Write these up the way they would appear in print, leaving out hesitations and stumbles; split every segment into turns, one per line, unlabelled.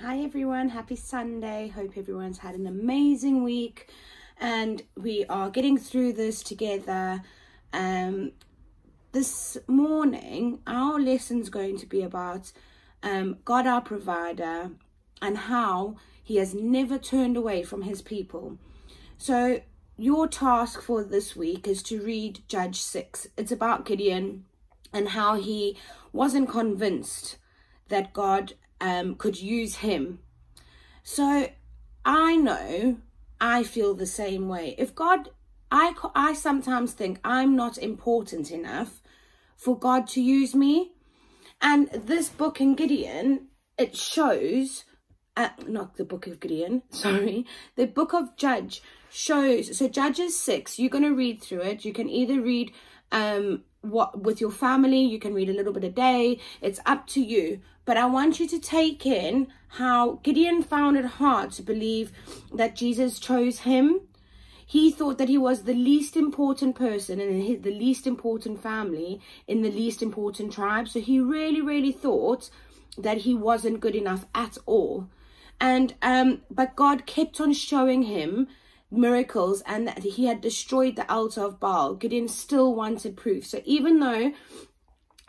Hi everyone, happy Sunday. Hope everyone's had an amazing week and we are getting through this together. This morning our lesson's going to be about God our provider and how he has never turned away from his people. So your task for this week is to read Judge 6. It's about Gideon and how he wasn't convinced that God could use him. So I feel the same way. If God, I sometimes think I'm not important enough for God to use me. And this book in Gideon, it shows, not the book of Gideon, sorry, the book of Judge shows. So Judges 6, you're going to read through it. You can either read with your family, you can read a little bit a day, it's up to you. But I want you to take in how Gideon found it hard to believe that Jesus chose him. He thought that he was the least important person in the least important family, in the least important tribe. So he really thought that he wasn't good enough at all. And but God kept on showing him miracles and that he had destroyed the altar of Baal. Gideon still wanted proof. So even though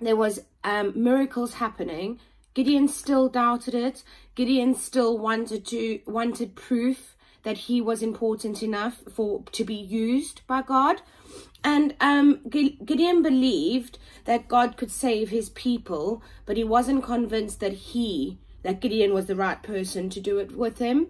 there was miracles happening, Gideon still doubted it. Gideon still wanted proof that he was important enough to be used by God. And Gideon believed that God could save his people, but he wasn't convinced that Gideon was the right person to do it with him.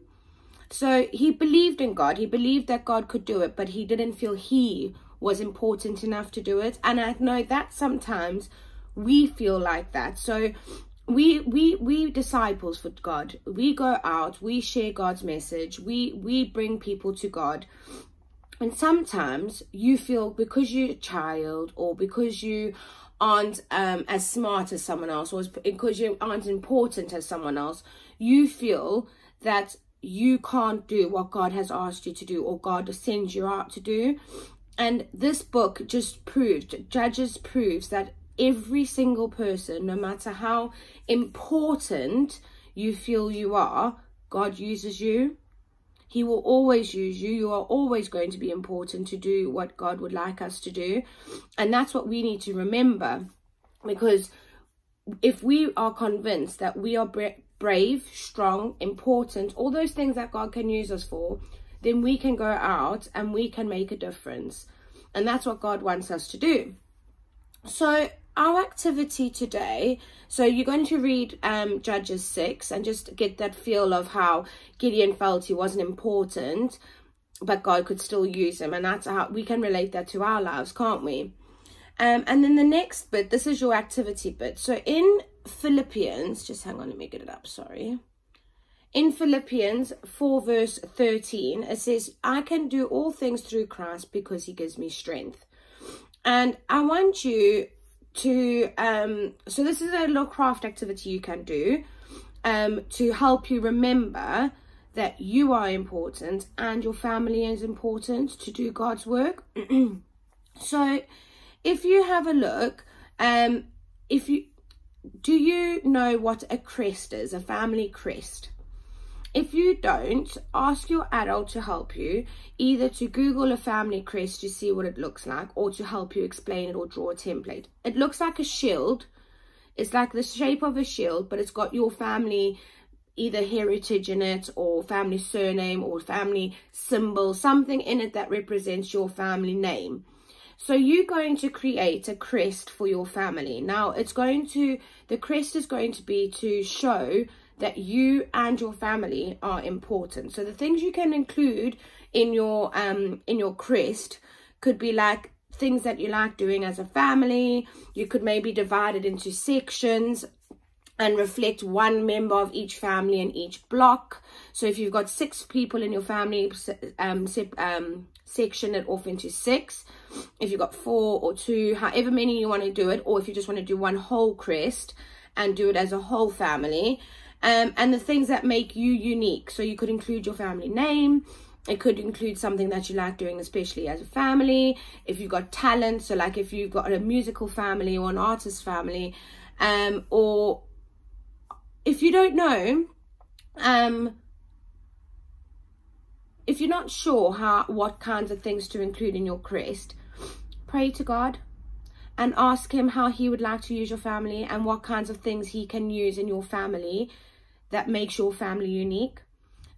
So he believed in God. He believed that God could do it, but he didn't feel he was important enough to do it. And I know that sometimes we feel like that. So we disciples for God, we go out, we share God's message, we bring people to God. And sometimes you feel because you're a child, or because you aren't as smart as someone else, or because you aren't important as someone else, you feel that you can't do what God has asked you to do, or God sends you out to do. And this book just Judges proves that every single person, no matter how important you feel you are, God uses you. He will always use you. You are always going to be important to do what God would like us to do. And that's what we need to remember. Because if we are convinced that we are brave, strong, important, all those things that God can use us for, then we can go out and we can make a difference. And that's what God wants us to do. So our activity today, so you're going to read Judges 6 and just get that feel of how Gideon felt he wasn't important, but God could still use him. And that's how we can relate that to our lives, can't we? And then the next bit, this is your activity bit. So in Philippians, just hang on, let me get it up, sorry. In Philippians 4 verse 13, it says, I can do all things through Christ because he gives me strength. And I want you to, so this is a little craft activity you can do to help you remember that you are important and your family is important to do God's work. So if you have a look, do you know what a crest is, a family crest? If you don't, ask your adult to help you, either to Google a family crest to see what it looks like, or to help you explain it or draw a template. It looks like a shield. It's like the shape of a shield, but it's got your family, either heritage in it, or family surname, or family symbol, something in it that represents your family name. So you're going to create a crest for your family. Now, the crest is going to be to show that you and your family are important. So the things you can include in your crest could be like things that you like doing as a family. You could maybe divide it into sections and reflect one member of each family in each block. So if you've got 6 people in your family, section it off into 6. If you've got 4 or 2, however many you want to do it, or if you just want to do one whole crest and do it as a whole family. And the things that make you unique. So you could include your family name. It could include something that you like doing, especially as a family. If you've got talent, so like if you've got a musical family or an artist family, or if you don't know, If you're not sure what kinds of things to include in your crest, pray to God and ask him how he would like to use your family and what kinds of things he can use in your family that makes your family unique.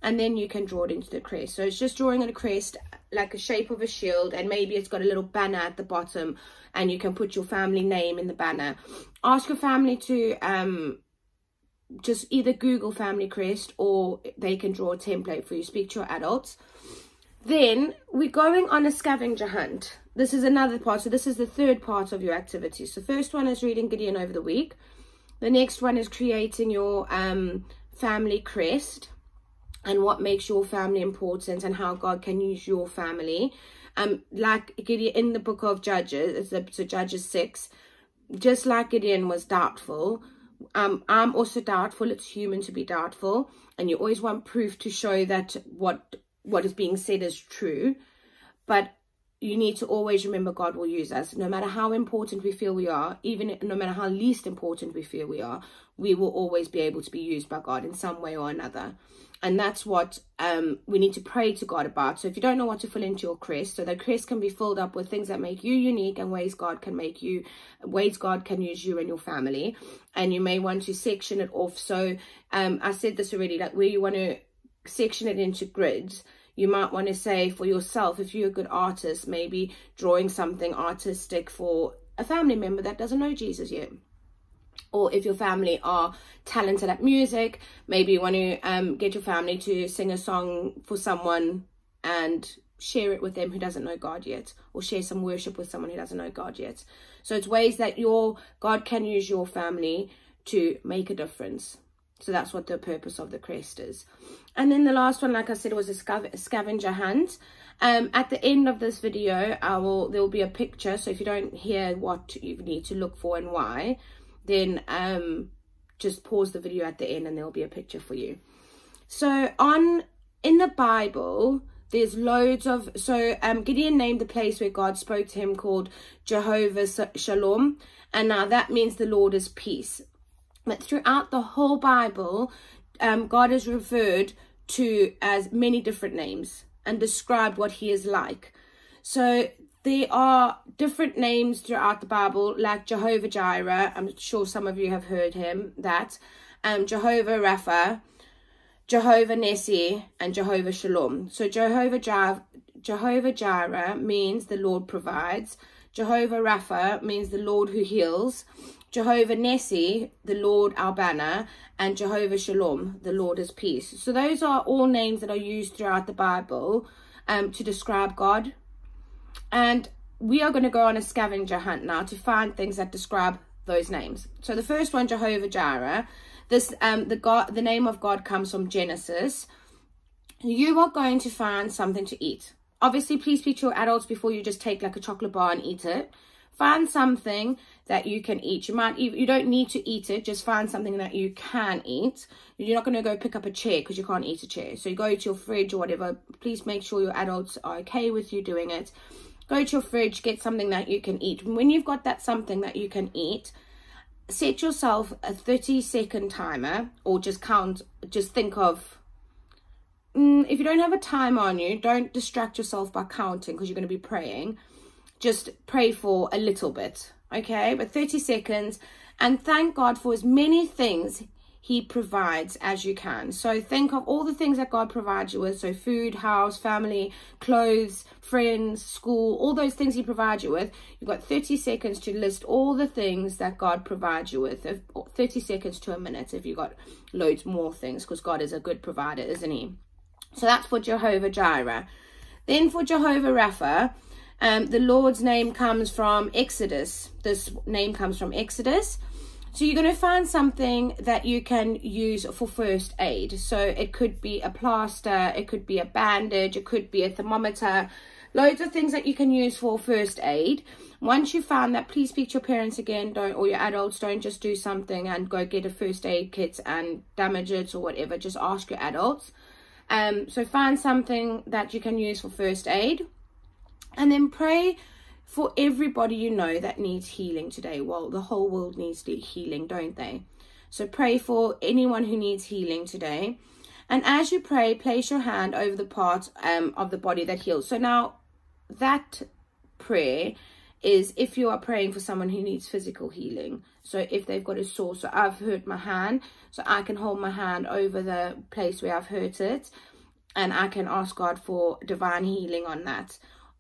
And then you can draw it into the crest. So it's just drawing on a crest like a shape of a shield, and maybe it's got a little banner at the bottom, and you can put your family name in the banner. Ask your family to just either Google family crest, or they can draw a template for you. Speak to your adults. Then we're going on a scavenger hunt. This is another part. So this is the third part of your activity. So first one is reading Gideon over the week. The next one is creating your family crest and what makes your family important and how God can use your family. Like Gideon in the book of Judges, so Judges 6, just like Gideon was doubtful, I'm also doubtful. It's human to be doubtful, and you always want proof to show that what is being said is true. But you need to always remember God will use us. No matter how important we feel we are, even no matter how least important we feel we are, we will always be able to be used by God in some way or another. And that's what we need to pray to God about. So if you don't know what to fill into your crest, so the crest can be filled up with things that make you unique and ways God can use you and your family. And you may want to section it off. So I said this already, like where you want to section it into grids. You might want to say for yourself, if you're a good artist, maybe drawing something artistic for a family member that doesn't know Jesus yet. Or if your family are talented at music, maybe you want to get your family to sing a song for someone and share it with them who doesn't know God yet, or share some worship with someone who doesn't know God yet. So it's ways that God can use your family to make a difference. So that's what the purpose of the crest is. And then the last one, like I said, was a scavenger hunt. At the end of this video, there will be a picture. So if you don't hear what you need to look for and why, then just pause the video at the end and there'll be a picture for you. So in the Bible, there's loads of, Gideon named the place where God spoke to him called Jehovah Shalom. And now that means the Lord is peace. But throughout the whole Bible, God is referred to as many different names and described what he is like. So there are different names throughout the Bible, like Jehovah Jireh. I'm sure some of you have heard that. Jehovah Rapha, Jehovah Nessi, and Jehovah Shalom. So Jehovah Jireh means the Lord provides. Jehovah Rapha means the Lord who heals. Jehovah Nessi, the Lord our banner, and Jehovah Shalom, the Lord is peace. So those are all names that are used throughout the Bible to describe God. And we are going to go on a scavenger hunt now to find things that describe those names. So the first one, Jehovah Jireh, the name of God comes from Genesis. You are going to find something to eat. Obviously, please speak to your adults before you just take like a chocolate bar and eat it. Find something that you can eat. You don't need to eat it. Just find something that you can eat. You're not going to go pick up a chair because you can't eat a chair. So you go to your fridge or whatever. Please make sure your adults are okay with you doing it. Go to your fridge, get something that you can eat. When you've got that something that you can eat, set yourself a 30-second timer, or just think of, if you don't have a timer on you, don't distract yourself by counting because you're going to be praying. Just pray for a little bit, okay? But 30 seconds, and thank God for as many things he provides as you can. So think of all the things that God provides you with. So food, house, family, clothes, friends, school, all those things he provides you with. You've got 30 seconds to list all the things that God provides you with. 30 seconds to a minute if you've got loads more things, because God is a good provider, isn't he? So that's for Jehovah Jireh. Then for Jehovah Rapha, the Lord's name comes from Exodus. This name comes from Exodus. So you're going to find something that you can use for first aid. So it could be a plaster, it could be a bandage, it could be a thermometer. Loads of things that you can use for first aid. Once you found that, please speak to your parents again, or your adults. Don't just do something and go get a first aid kit and damage it or whatever. Just ask your adults. So find something that you can use for first aid. And then pray for everybody you know that needs healing today. Well, the whole world needs healing, don't they? So pray for anyone who needs healing today. And as you pray, place your hand over the part of the body that heals. So now that prayer is if you are praying for someone who needs physical healing. So if they've got a sore, so I've hurt my hand, so I can hold my hand over the place where I've hurt it, and I can ask God for divine healing on that.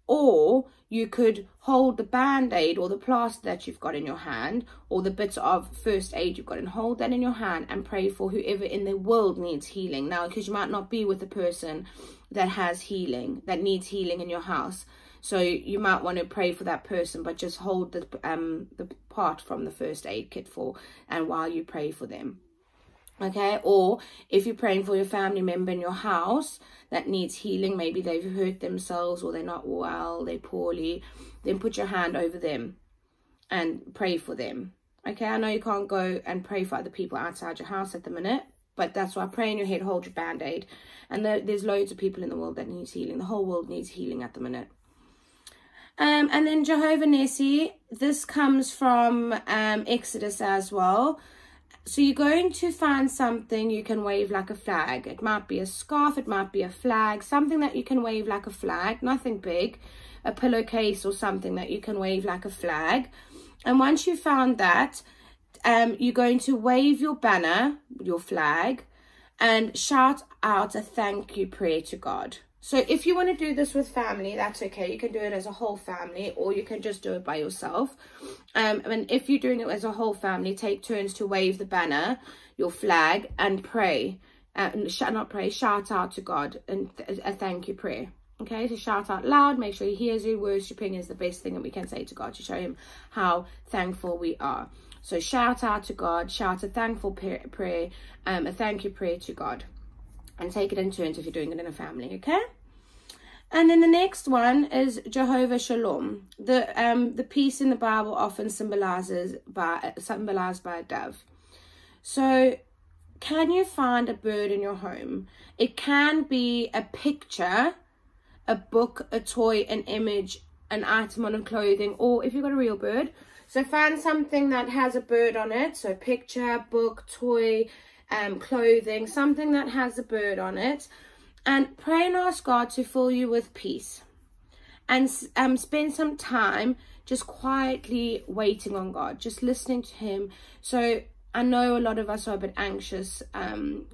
Or you could hold the band-aid or the plaster that you've got in your hand, or the bits of first aid you've got, and hold that in your hand and pray for whoever in the world needs healing. Now, because you might not be with the person that has healing, that needs healing in your house, so you might want to pray for that person, but just hold the part from the first aid kit and while you pray for them. Okay, or if you're praying for your family member in your house that needs healing, maybe they've hurt themselves or they're not well, they're poorly, then put your hand over them and pray for them. Okay, I know you can't go and pray for other people outside your house at the minute, but that's why pray in your head, hold your band-aid. And there's loads of people in the world that needs healing. The whole world needs healing at the minute. And then Jehovah Nissi, this comes from Exodus as well. So you're going to find something you can wave like a flag. It might be a scarf, it might be a flag, something that you can wave like a flag, nothing big, a pillowcase or something that you can wave like a flag. And once you found that, you're going to wave your banner, your flag, and shout out a thank you prayer to God. So if you want to do this with family, that's okay. You can do it as a whole family, or you can just do it by yourself. And if you're doing it as a whole family, take turns to wave the banner, your flag, and pray. Shout out to God and a thank you prayer. Okay, so shout out loud, make sure he hears you. Worshipping is the best thing that we can say to God to show him how thankful we are. So shout out to God, shout a thankful prayer, a thank you prayer to God. And take it in turns if you're doing it in a family, okay? And then the next one is Jehovah Shalom. The peace in the Bible often symbolized by a dove. So can you find a bird in your home? It can be a picture, a book, a toy, an image, an item on a clothing, or if you've got a real bird. So find something that has a bird on it. So picture, book, toy, clothing, something that has a bird on it, and pray and ask God to fill you with peace, and spend some time just quietly waiting on God, just listening to him. So I know a lot of us are a bit anxious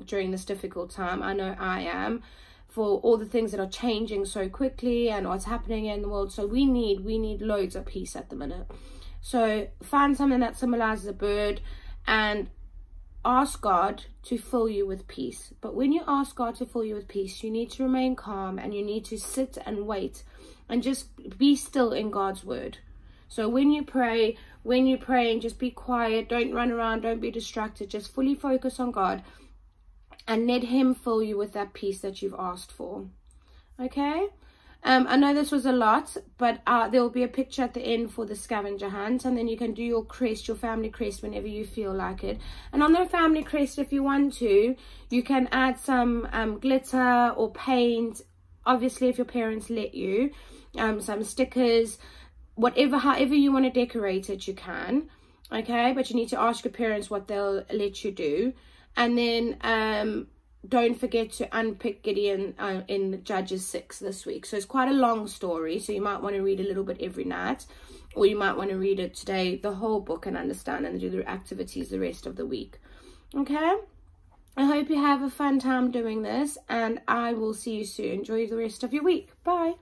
during this difficult time. I know I am, for all the things that are changing so quickly and what's happening in the world. So we need loads of peace at the minute. So find something that symbolizes a bird and ask God to fill you with peace. But when you ask God to fill you with peace, you need to remain calm, and you need to sit and wait and just be still in God's word. So when you're praying, just be quiet, don't run around, don't be distracted, just fully focus on God and let him fill you with that peace that you've asked for. Okay? I know this was a lot, but there will be a picture at the end for the scavenger hunt, and then you can do your crest, your family crest, whenever you feel like it. And on the family crest, if you want to, you can add some glitter or paint, obviously if your parents let you, some stickers, however you want to decorate it, you can. Okay, but you need to ask your parents what they'll let you do. And then don't forget to unpick Gideon in Judges 6 this week. So it's quite a long story, so you might want to read a little bit every night, or you might want to read it today, the whole book, and understand and do the activities the rest of the week. Okay, I hope you have a fun time doing this, and I will see you soon. Enjoy the rest of your week. Bye.